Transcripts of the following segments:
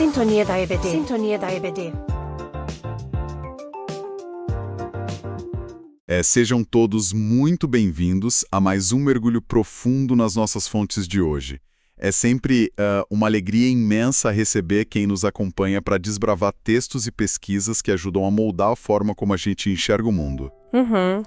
Sintonia da EBD. Sintonia da EBD. Sejam todos muito bem-vindos a mais um mergulho profundo nas nossas fontes de hoje. É sempre uma alegria imensa receber quem nos acompanha para desbravar textos e pesquisas que ajudam a moldar a forma como a gente enxerga o mundo.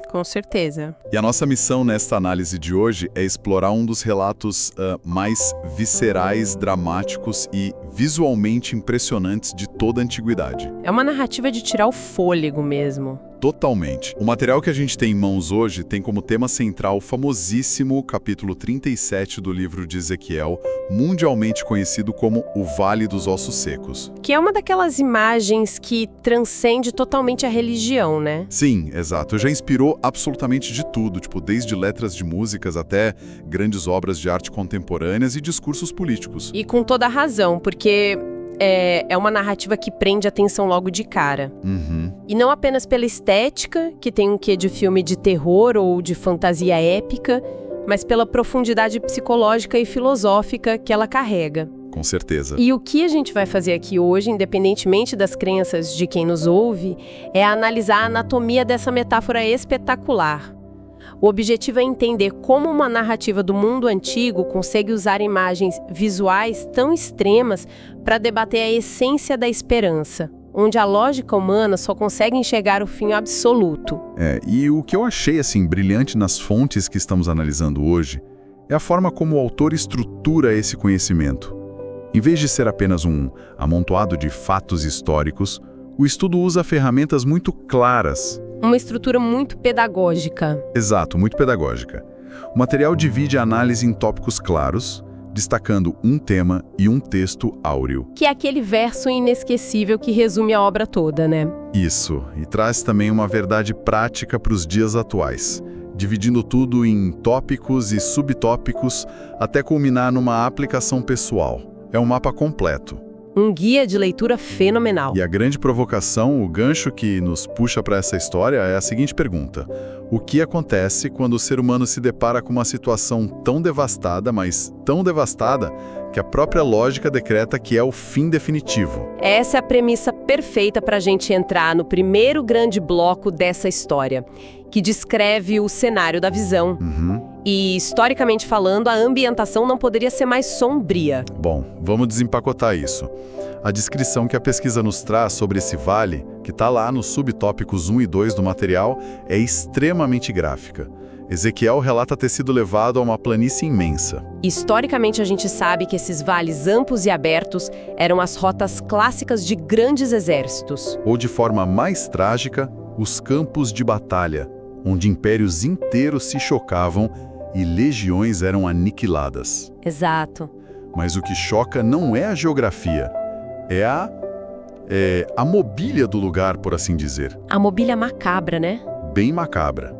Com certeza. E a nossa missão nesta análise de hoje é explorar um dos relatos mais viscerais, dramáticos e visualmente impressionantes de toda a antiguidade. É uma narrativa de tirar o fôlego mesmo. Totalmente. O material que a gente tem em mãos hoje tem como tema central o famosíssimo capítulo 37 do livro de Ezequiel, mundialmente conhecido como o Vale dos Ossos Secos. Que é uma daquelas imagens que transcende totalmente a religião, né? Sim, exato. Já inspirou absolutamente de tudo, desde letras de músicas até grandes obras de arte contemporâneas e discursos políticos. E com toda a razão, porque é uma narrativa que prende a atenção logo de cara. E não apenas pela estética, que tem um quê de filme de terror ou de fantasia épica, mas pela profundidade psicológica e filosófica que ela carrega. Com certeza. E o que a gente vai fazer aqui hoje, independentemente das crenças de quem nos ouve, é analisar a anatomia dessa metáfora espetacular. O objetivo é entender como uma narrativa do mundo antigo consegue usar imagens visuais tão extremas para debater a essência da esperança, onde a lógica humana só consegue enxergar o fim absoluto. E o que eu achei brilhante nas fontes que estamos analisando hoje é a forma como o autor estrutura esse conhecimento. Em vez de ser apenas um amontoado de fatos históricos, o estudo usa ferramentas muito claras. Uma estrutura muito pedagógica. Exato, muito pedagógica. O material divide a análise em tópicos claros, destacando um tema e um texto áureo. Que é aquele verso inesquecível que resume a obra toda, né? Isso, e traz também uma verdade prática para os dias atuais, dividindo tudo em tópicos e subtópicos até culminar numa aplicação pessoal. É um mapa completo. Um guia de leitura fenomenal. E a grande provocação, o gancho que nos puxa para essa história é a seguinte pergunta: o que acontece quando o ser humano se depara com uma situação tão devastada, mas tão devastada, que a própria lógica decreta que é o fim definitivo? Essa é a premissa perfeita para a gente entrar no primeiro grande bloco dessa história, que descreve o cenário da visão. E, historicamente falando, a ambientação não poderia ser mais sombria. Bom, vamos desempacotar isso. A descrição que a pesquisa nos traz sobre esse vale, que está lá nos subtópicos 1 e 2 do material, é extremamente gráfica. Ezequiel relata ter sido levado a uma planície imensa. Historicamente, a gente sabe que esses vales amplos e abertos eram as rotas clássicas de grandes exércitos. Ou, de forma mais trágica, os campos de batalha, onde impérios inteiros se chocavam e legiões eram aniquiladas. Exato. Mas o que choca não é a geografia, é a mobília do lugar, por assim dizer. A mobília macabra, né? Bem macabra.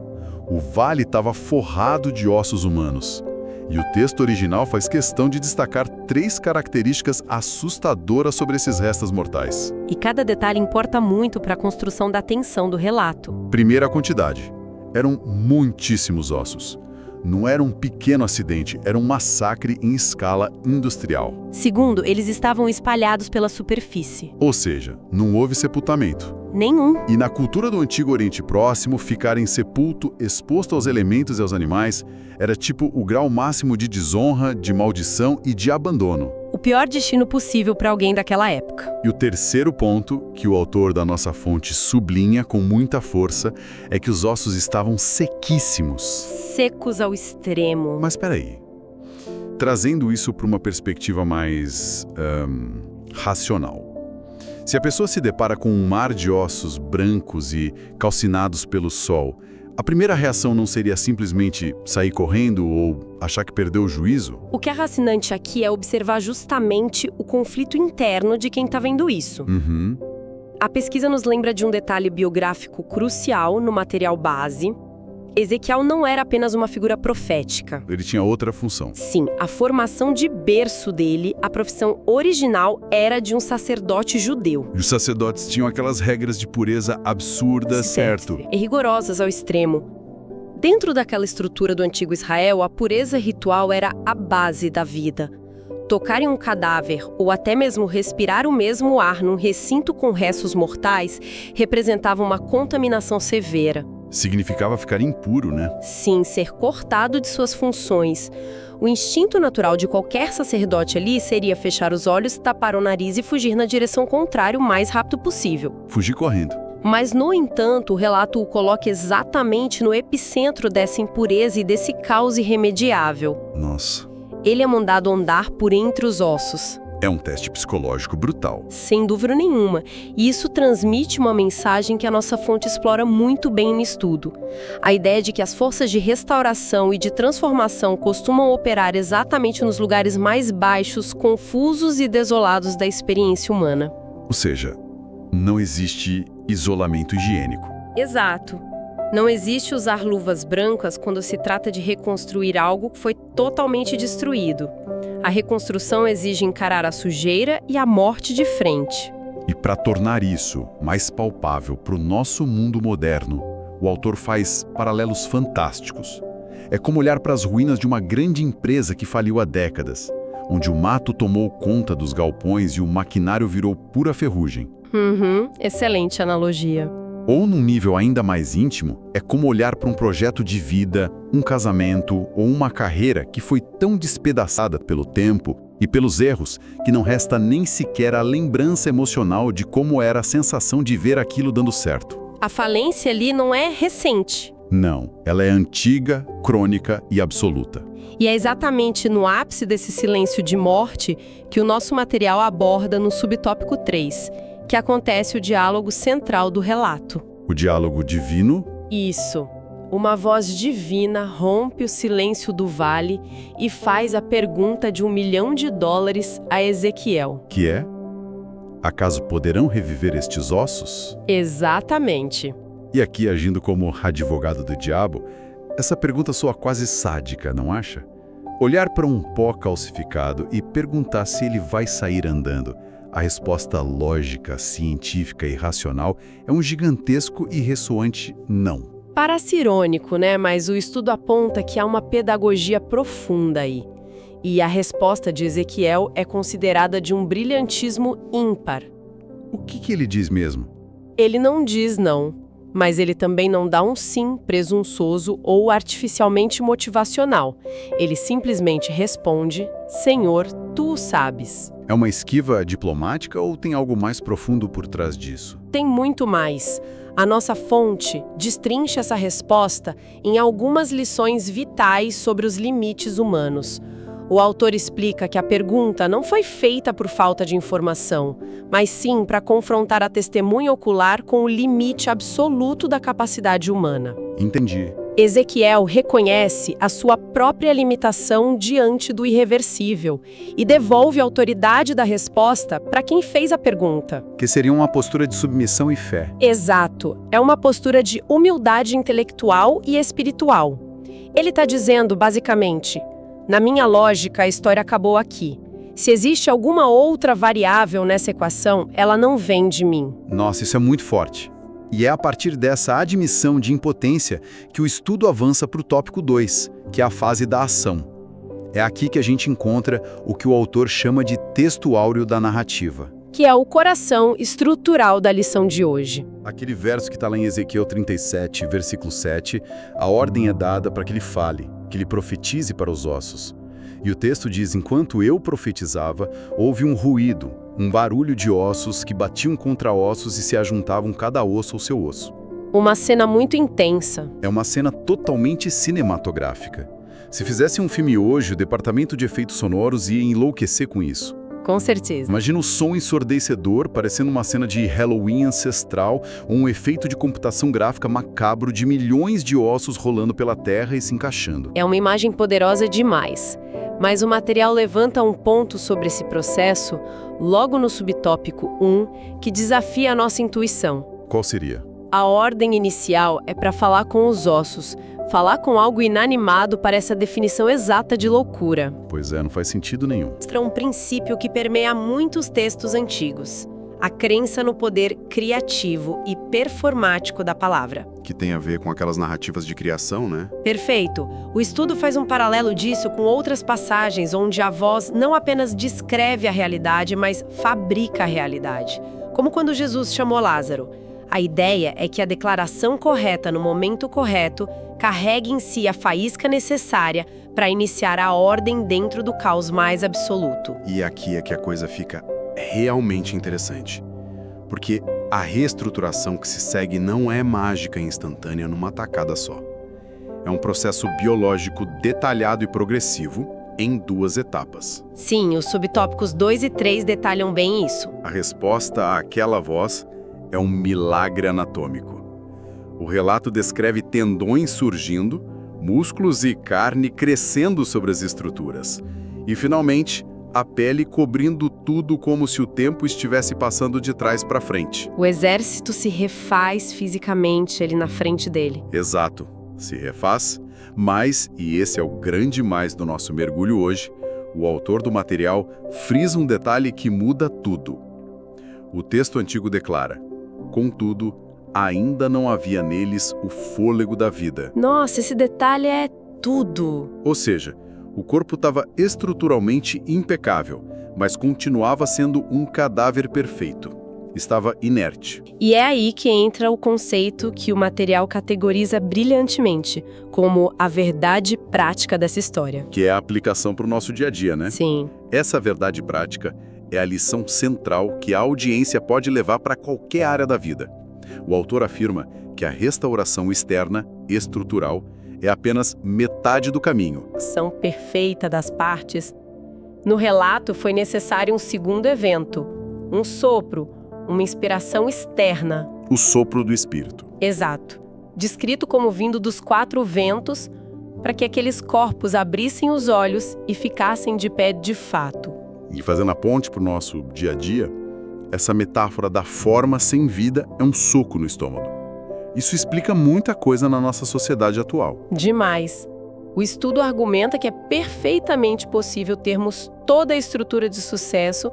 O vale estava forrado de ossos humanos. E o texto original faz questão de destacar 3 características assustadoras sobre esses restos mortais. E cada detalhe importa muito para a construção da tensão do relato. Primeira, a quantidade. Eram muitíssimos ossos. Não era um pequeno acidente, era um massacre em escala industrial. Segundo, eles estavam espalhados pela superfície. Ou seja, não houve sepultamento. Nenhum. E na cultura do Antigo Oriente Próximo, ficar em sepulto, exposto aos elementos e aos animais, era tipo o grau máximo de desonra, de maldição e de abandono. O pior destino possível para alguém daquela época. E o terceiro ponto, que o autor da nossa fonte sublinha com muita força, é que os ossos estavam sequíssimos. Secos ao extremo. Mas espera aí. Trazendo isso para uma perspectiva mais racional. Se a pessoa se depara com um mar de ossos brancos e calcinados pelo sol, a primeira reação não seria simplesmente sair correndo ou achar que perdeu o juízo? O que é fascinante aqui é observar justamente o conflito interno de quem está vendo isso. A pesquisa nos lembra de um detalhe biográfico crucial no material base. Ezequiel não era apenas uma figura profética. Ele tinha outra função. Sim, a formação de berço dele, a profissão original era de um sacerdote judeu. E os sacerdotes tinham aquelas regras de pureza absurdas, certo? E rigorosas ao extremo. Dentro daquela estrutura do antigo Israel, a pureza ritual era a base da vida. Tocar em um cadáver ou até mesmo respirar o mesmo ar num recinto com restos mortais representava uma contaminação severa. Significava ficar impuro, né? Sim, ser cortado de suas funções. O instinto natural de qualquer sacerdote ali seria fechar os olhos, tapar o nariz e fugir na direção contrária o mais rápido possível. Fugir correndo. Mas, no entanto, o relato o coloca exatamente no epicentro dessa impureza e desse caos irremediável. Nossa. Ele é mandado andar por entre os ossos. É um teste psicológico brutal. Sem dúvida nenhuma. E isso transmite uma mensagem que a nossa fonte explora muito bem no estudo. A ideia de que as forças de restauração e de transformação costumam operar exatamente nos lugares mais baixos, confusos e desolados da experiência humana. Ou seja, não existe isolamento higiênico. Exato. Não existe usar luvas brancas quando se trata de reconstruir algo que foi totalmente destruído. A reconstrução exige encarar a sujeira e a morte de frente. E para tornar isso mais palpável para o nosso mundo moderno, o autor faz paralelos fantásticos. É como olhar para as ruínas de uma grande empresa que faliu há décadas, onde o mato tomou conta dos galpões e o maquinário virou pura ferrugem. Excelente analogia. Ou num nível ainda mais íntimo, é como olhar para um projeto de vida, um casamento ou uma carreira que foi tão despedaçada pelo tempo e pelos erros que não resta nem sequer a lembrança emocional de como era a sensação de ver aquilo dando certo. A falência ali não é recente. Não, ela é antiga, crônica e absoluta. E é exatamente no ápice desse silêncio de morte que o nosso material aborda no subtópico 3, que acontece o diálogo central do relato. O diálogo divino? Isso. Uma voz divina rompe o silêncio do vale e faz a pergunta de $1 milhão a Ezequiel. Que é: acaso poderão reviver estes ossos? Exatamente. E aqui, agindo como advogado do diabo, essa pergunta soa quase sádica, não acha? Olhar para um pó calcificado e perguntar se ele vai sair andando. A resposta lógica, científica e racional é um gigantesco e ressoante não. Parece irônico, né? Mas o estudo aponta que há uma pedagogia profunda aí. E a resposta de Ezequiel é considerada de um brilhantismo ímpar. O que ele diz mesmo? Ele não diz não, mas ele também não dá um sim presunçoso ou artificialmente motivacional. Ele simplesmente responde: Senhor, tu o sabes. É uma esquiva diplomática ou tem algo mais profundo por trás disso? Tem muito mais. A nossa fonte destrincha essa resposta em algumas lições vitais sobre os limites humanos. O autor explica que a pergunta não foi feita por falta de informação, mas sim para confrontar a testemunha ocular com o limite absoluto da capacidade humana. Entendi. Ezequiel reconhece a sua própria limitação diante do irreversível e devolve a autoridade da resposta para quem fez a pergunta. Que seria uma postura de submissão e fé. Exato. É uma postura de humildade intelectual e espiritual. Ele está dizendo, basicamente: na minha lógica, a história acabou aqui. Se existe alguma outra variável nessa equação, ela não vem de mim. Nossa, isso é muito forte. E é a partir dessa admissão de impotência que o estudo avança para o tópico 2, que é a fase da ação. É aqui que a gente encontra o que o autor chama de texto áureo da narrativa. Que é o coração estrutural da lição de hoje. Aquele verso que está lá em Ezequiel 37, versículo 7, a ordem é dada para que ele fale, que ele profetize para os ossos. E o texto diz: enquanto eu profetizava, houve um ruído, um barulho de ossos que batiam contra ossos e se ajuntavam cada osso ao seu osso. Uma cena muito intensa. É uma cena totalmente cinematográfica. Se fizesse um filme hoje, o departamento de efeitos sonoros ia enlouquecer com isso. Com certeza. Imagina o som ensurdecedor, parecendo uma cena de Halloween ancestral, ou um efeito de computação gráfica macabro de milhões de ossos rolando pela terra e se encaixando. É uma imagem poderosa demais. Mas o material levanta um ponto sobre esse processo, logo no subtópico 1, que desafia a nossa intuição. Qual seria? A ordem inicial é para falar com os ossos. Falar com algo inanimado parece a definição exata de loucura. Pois é, não faz sentido nenhum. Mostra um princípio que permeia muitos textos antigos. a crença no poder criativo e performático da palavra. Que tem a ver com aquelas narrativas de criação, né? Perfeito. O estudo faz um paralelo disso com outras passagens onde a voz não apenas descreve a realidade, mas fabrica a realidade. Como quando Jesus chamou Lázaro. A ideia é que a declaração correta no momento correto carregue em si a faísca necessária para iniciar a ordem dentro do caos mais absoluto. E aqui é que a coisa fica realmente interessante. Porque a reestruturação que se segue não é mágica e instantânea numa tacada só. É um processo biológico detalhado e progressivo em 2 etapas. Sim, os subtópicos 2 e 3 detalham bem isso. A resposta àquela voz é um milagre anatômico. O relato descreve tendões surgindo, músculos e carne crescendo sobre as estruturas. E, finalmente, a pele cobrindo tudo como se o tempo estivesse passando de trás para frente. O exército se refaz fisicamente ali na frente dele. Exato, se refaz, mas, e esse é o grande mais do nosso mergulho hoje, o autor do material frisa um detalhe que muda tudo. O texto antigo declara: contudo, ainda não havia neles o fôlego da vida. Nossa, esse detalhe é tudo. Ou seja, o corpo estava estruturalmente impecável, mas continuava sendo um cadáver perfeito. Estava inerte. E é aí que entra o conceito que o material categoriza brilhantemente, como a verdade prática dessa história. Que é a aplicação para o nosso dia a dia, né? Sim. Essa verdade prática é a lição central que a audiência pode levar para qualquer área da vida. O autor afirma que a restauração externa, estrutural, é apenas metade do caminho. Ação perfeita das partes. No relato foi necessário um segundo evento, um sopro, uma inspiração externa. O sopro do espírito. Exato. Descrito como vindo dos 4 ventos, para que aqueles corpos abrissem os olhos e ficassem de pé de fato. E fazendo a ponte para o nosso dia a dia, essa metáfora da forma sem vida é um soco no estômago. Isso explica muita coisa na nossa sociedade atual. Demais. O estudo argumenta que é perfeitamente possível termos toda a estrutura de sucesso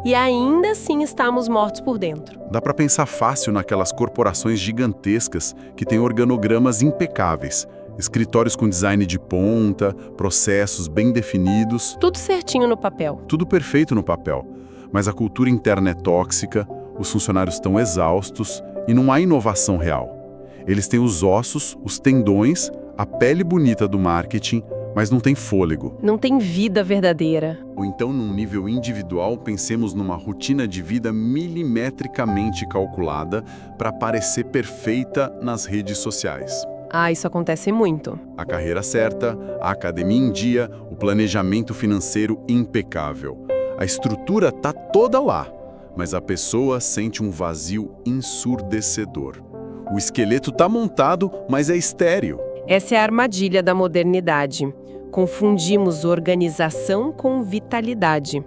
e ainda assim estarmos mortos por dentro. Dá para pensar fácil naquelas corporações gigantescas que têm organogramas impecáveis, escritórios com design de ponta, processos bem definidos. Tudo certinho no papel. Tudo perfeito no papel. Mas a cultura interna é tóxica, os funcionários estão exaustos e não há inovação real. Eles têm os ossos, os tendões, a pele bonita do marketing, mas não tem fôlego. Não tem vida verdadeira. Ou então, num nível individual, pensemos numa rotina de vida milimetricamente calculada para parecer perfeita nas redes sociais. Ah, isso acontece muito. A carreira certa, a academia em dia, o planejamento financeiro impecável. A estrutura tá toda lá, mas a pessoa sente um vazio ensurdecedor. O esqueleto tá montado, mas é estéril. Essa é a armadilha da modernidade. Confundimos organização com vitalidade.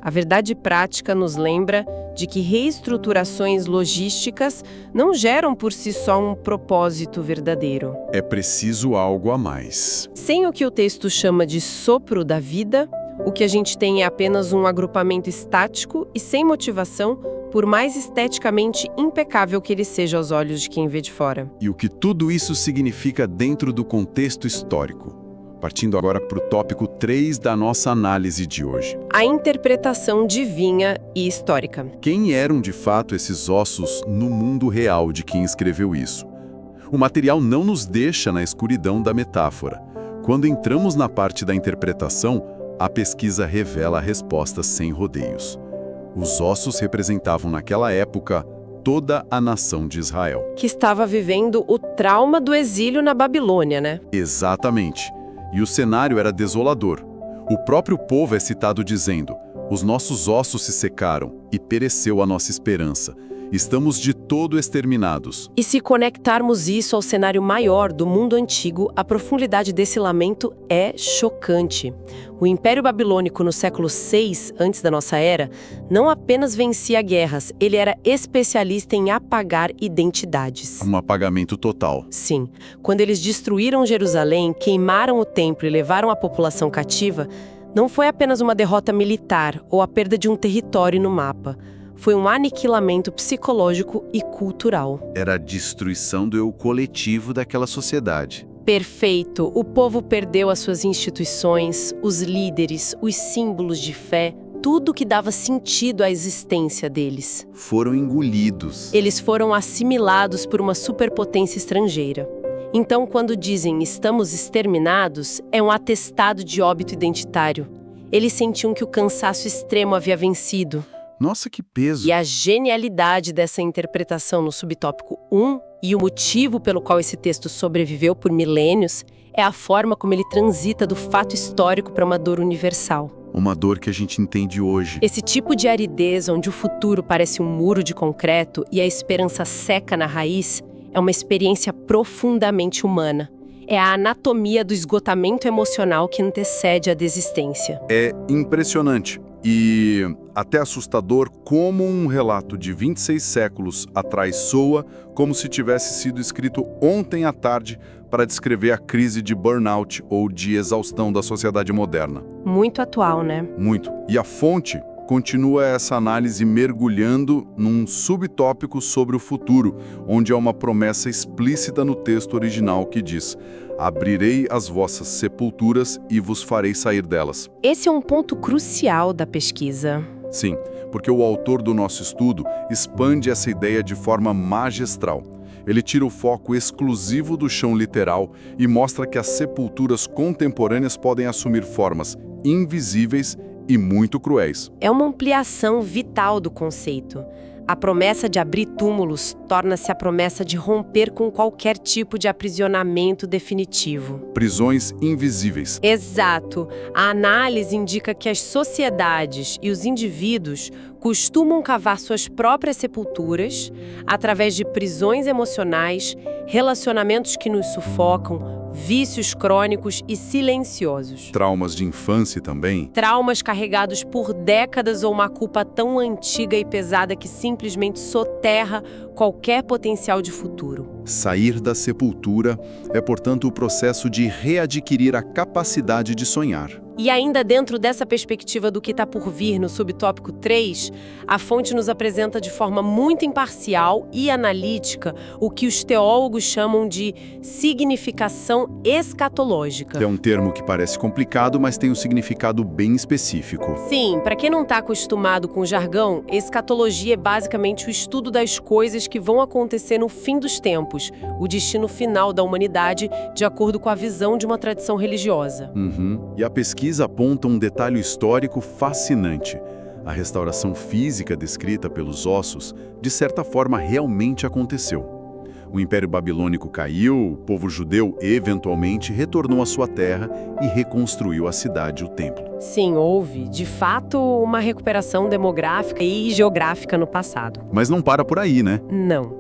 A verdade prática nos lembra de que reestruturações logísticas não geram por si só um propósito verdadeiro. É preciso algo a mais. Sem o que o texto chama de sopro da vida, o que a gente tem é apenas um agrupamento estático e sem motivação, por mais esteticamente impecável que ele seja aos olhos de quem vê de fora. E o que tudo isso significa dentro do contexto histórico? Partindo agora para o tópico 3 da nossa análise de hoje. A interpretação divina e histórica. Quem eram de fato esses ossos no mundo real de quem escreveu isso? O material não nos deixa na escuridão da metáfora. Quando entramos na parte da interpretação, a pesquisa revela a resposta sem rodeios. Os ossos representavam naquela época toda a nação de Israel. Que estava vivendo o trauma do exílio na Babilônia, né? Exatamente. E o cenário era desolador. O próprio povo é citado dizendo: os nossos ossos se secaram e pereceu a nossa esperança. Estamos de todo exterminados. E se conectarmos isso ao cenário maior do mundo antigo, a profundidade desse lamento é chocante. O Império Babilônico no século VI, antes da nossa era, não apenas vencia guerras, ele era especialista em apagar identidades. Um apagamento total. Sim. Quando eles destruíram Jerusalém, queimaram o templo e levaram a população cativa, não foi apenas uma derrota militar ou a perda de um território no mapa. foi um aniquilamento psicológico e cultural. Era a destruição do eu coletivo daquela sociedade. Perfeito. O povo perdeu as suas instituições, os líderes, os símbolos de fé, tudo que dava sentido à existência deles. Foram engolidos. Eles foram assimilados por uma superpotência estrangeira. Então, quando dizem estamos exterminados, é um atestado de óbito identitário. Eles sentiam que o cansaço extremo havia vencido. Nossa, que peso! E a genialidade dessa interpretação no subtópico 1 e o motivo pelo qual esse texto sobreviveu por milênios é a forma como ele transita do fato histórico para uma dor universal. Uma dor que a gente entende hoje. Esse tipo de aridez onde o futuro parece um muro de concreto e a esperança seca na raiz é uma experiência profundamente humana. É a anatomia do esgotamento emocional que antecede a desistência. É impressionante e até assustador como um relato de 26 séculos atrás soa como se tivesse sido escrito ontem à tarde para descrever a crise de burnout ou de exaustão da sociedade moderna. Muito atual, né? Muito. E a fonte continua essa análise mergulhando num subtópico sobre o futuro, onde há uma promessa explícita no texto original que diz: abrirei as vossas sepulturas e vos farei sair delas. Esse é um ponto crucial da pesquisa. Sim, porque o autor do nosso estudo expande essa ideia de forma magistral. Ele tira o foco exclusivo do chão literal e mostra que as sepulturas contemporâneas podem assumir formas invisíveis e muito cruéis. É uma ampliação vital do conceito. A promessa de abrir túmulos torna-se a promessa de romper com qualquer tipo de aprisionamento definitivo. Prisões invisíveis. Exato. A análise indica que as sociedades e os indivíduos costumam cavar suas próprias sepulturas através de prisões emocionais, relacionamentos que nos sufocam, vícios crônicos e silenciosos. Traumas de infância também. Traumas carregados por décadas ou uma culpa tão antiga e pesada que simplesmente soterra qualquer potencial de futuro. Sair da sepultura é, portanto, o processo de readquirir a capacidade de sonhar. E ainda dentro dessa perspectiva do que está por vir no subtópico 3, a fonte nos apresenta de forma muito imparcial e analítica o que os teólogos chamam de significação escatológica. É um termo que parece complicado, mas tem um significado bem específico. Sim, para quem não está acostumado com o jargão, escatologia é basicamente o estudo das coisas que vão acontecer no fim dos tempos, o destino final da humanidade, de acordo com a visão de uma tradição religiosa. E a pesquisa aponta um detalhe histórico fascinante. A restauração física descrita pelos ossos, de certa forma, realmente aconteceu. O Império Babilônico caiu, o povo judeu eventualmente retornou à sua terra e reconstruiu a cidade e o templo. Sim, houve, de fato, uma recuperação demográfica e geográfica no passado. Mas não para por aí, né? Não.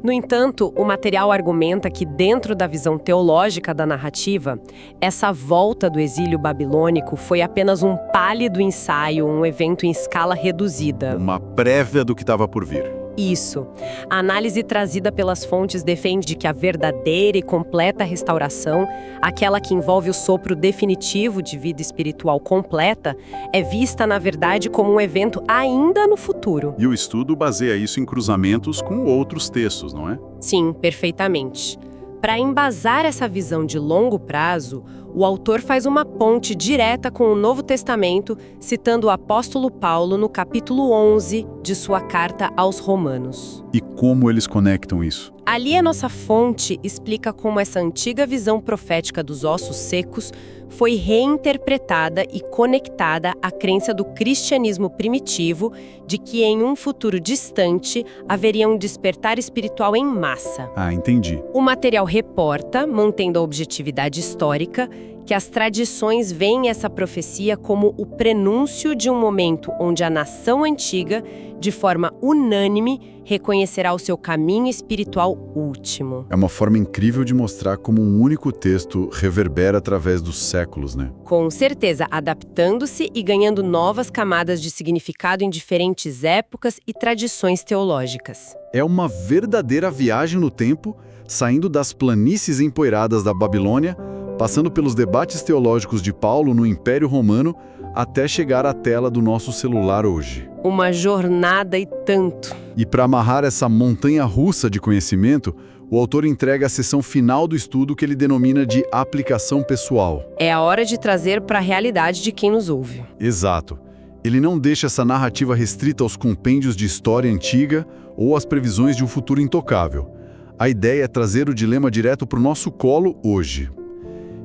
No entanto, o material argumenta que, dentro da visão teológica da narrativa, essa volta do exílio babilônico foi apenas um pálido ensaio, um evento em escala reduzida. Uma prévia do que estava por vir. Isso. A análise trazida pelas fontes defende que a verdadeira e completa restauração, aquela que envolve o sopro definitivo de vida espiritual completa, é vista, na verdade, como um evento ainda no futuro. E o estudo baseia isso em cruzamentos com outros textos, não é? Sim, perfeitamente. Para embasar essa visão de longo prazo, o autor faz uma ponte direta com o Novo Testamento, citando o apóstolo Paulo no capítulo 11 de sua carta aos Romanos. E como eles conectam isso? Ali a nossa fonte explica como essa antiga visão profética dos ossos secos foi reinterpretada e conectada à crença do cristianismo primitivo de que em um futuro distante haveria um despertar espiritual em massa. Ah, entendi. O material reporta, mantendo a objetividade histórica, que as tradições veem essa profecia como o prenúncio de um momento onde a nação antiga, de forma unânime, reconhecerá o seu caminho espiritual último. É uma forma incrível de mostrar como um único texto reverbera através dos séculos, né? Com certeza, adaptando-se e ganhando novas camadas de significado em diferentes épocas e tradições teológicas. É uma verdadeira viagem no tempo, saindo das planícies empoeiradas da Babilônia, passando pelos debates teológicos de Paulo no Império Romano, até chegar à tela do nosso celular hoje. Uma jornada e tanto. E para amarrar essa montanha-russa de conhecimento, o autor entrega a seção final do estudo que ele denomina de aplicação pessoal. É a hora de trazer para a realidade de quem nos ouve. Exato. Ele não deixa essa narrativa restrita aos compêndios de história antiga ou às previsões de um futuro intocável. A ideia é trazer o dilema direto para o nosso colo hoje.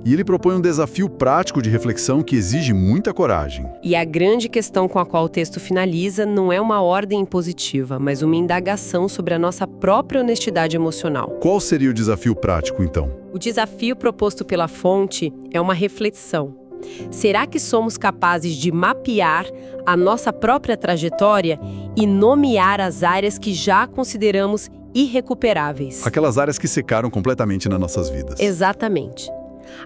E ele propõe um desafio prático de reflexão que exige muita coragem. E a grande questão com a qual o texto finaliza não é uma ordem impositiva, mas uma indagação sobre a nossa própria honestidade emocional. Qual seria o desafio prático, então? O desafio proposto pela fonte é uma reflexão. Será que somos capazes de mapear a nossa própria trajetória e nomear as áreas que já consideramos irrecuperáveis? Aquelas áreas que secaram completamente nas nossas vidas. Exatamente.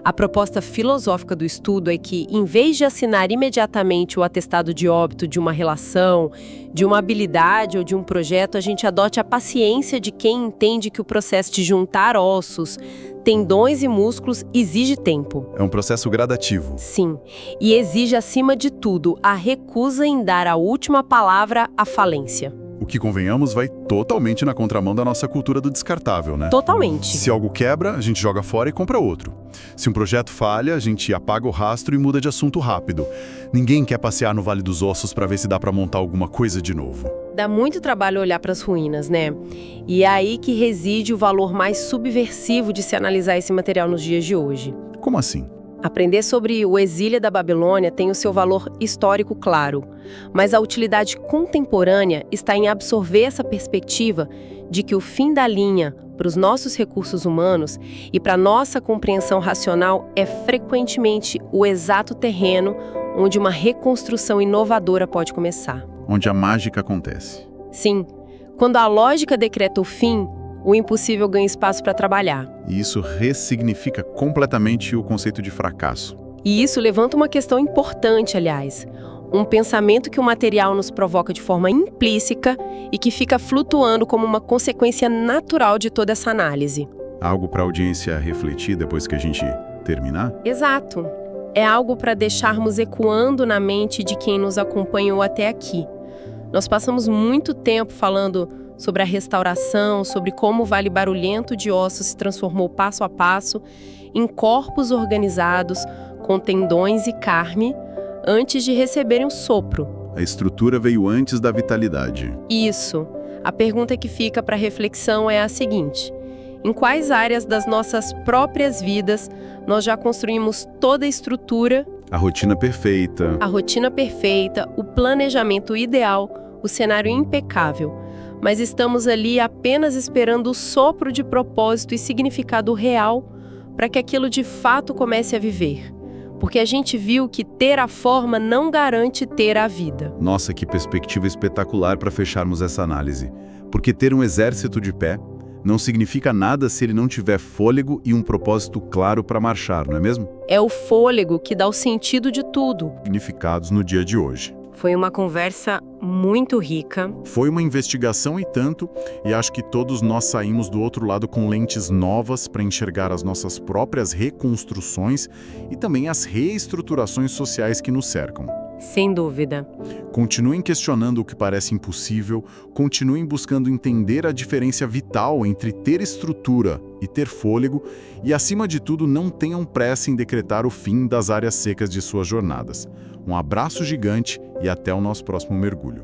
A proposta filosófica do estudo é que, em vez de assinar imediatamente o atestado de óbito de uma relação, de uma habilidade ou de um projeto, a gente adote a paciência de quem entende que o processo de juntar ossos, tendões e músculos exige tempo. É um processo gradativo. Sim, e exige, acima de tudo, a recusa em dar a última palavra à falência. O que, convenhamos, vai totalmente na contramão da nossa cultura do descartável, né? Totalmente. Se algo quebra, a gente joga fora e compra outro. Se um projeto falha, a gente apaga o rastro e muda de assunto rápido. Ninguém quer passear no Vale dos Ossos para ver se dá para montar alguma coisa de novo. Dá muito trabalho olhar para as ruínas, né? E é aí que reside o valor mais subversivo de se analisar esse material nos dias de hoje. Como assim? Aprender sobre o exílio da Babilônia tem o seu valor histórico claro, mas a utilidade contemporânea está em absorver essa perspectiva de que o fim da linha para os nossos recursos humanos e para nossa compreensão racional é frequentemente o exato terreno onde uma reconstrução inovadora pode começar. Onde a mágica acontece. Sim, quando a lógica decreta o fim, o impossível ganha espaço para trabalhar. E isso ressignifica completamente o conceito de fracasso. E isso levanta uma questão importante, aliás. Um pensamento que o material nos provoca de forma implícita e que fica flutuando como uma consequência natural de toda essa análise. Algo para a audiência refletir depois que a gente terminar? Exato. É algo para deixarmos ecoando na mente de quem nos acompanhou até aqui. Nós passamos muito tempo falando sobre a restauração, sobre como o Vale Barulhento de Ossos se transformou passo a passo em corpos organizados com tendões e carne antes de receberem o sopro. A estrutura veio antes da vitalidade. Isso. A pergunta que fica para reflexão é a seguinte: em quais áreas das nossas próprias vidas nós já construímos toda a estrutura, A rotina perfeita, o planejamento ideal, o cenário impecável, mas estamos ali apenas esperando o sopro de propósito e significado real para que aquilo de fato comece a viver. Porque a gente viu que ter a forma não garante ter a vida. Nossa, que perspectiva espetacular para fecharmos essa análise. Porque ter um exército de pé não significa nada se ele não tiver fôlego e um propósito claro para marchar, não é mesmo? É o fôlego que dá o sentido de tudo. Significados no dia de hoje. Foi uma conversa muito rica. Foi uma investigação e tanto, e acho que todos nós saímos do outro lado com lentes novas para enxergar as nossas próprias reconstruções e também as reestruturações sociais que nos cercam. Sem dúvida. Continuem questionando o que parece impossível, continuem buscando entender a diferença vital entre ter estrutura e ter fôlego e, acima de tudo, não tenham pressa em decretar o fim das áreas secas de suas jornadas. Um abraço gigante e até o nosso próximo mergulho.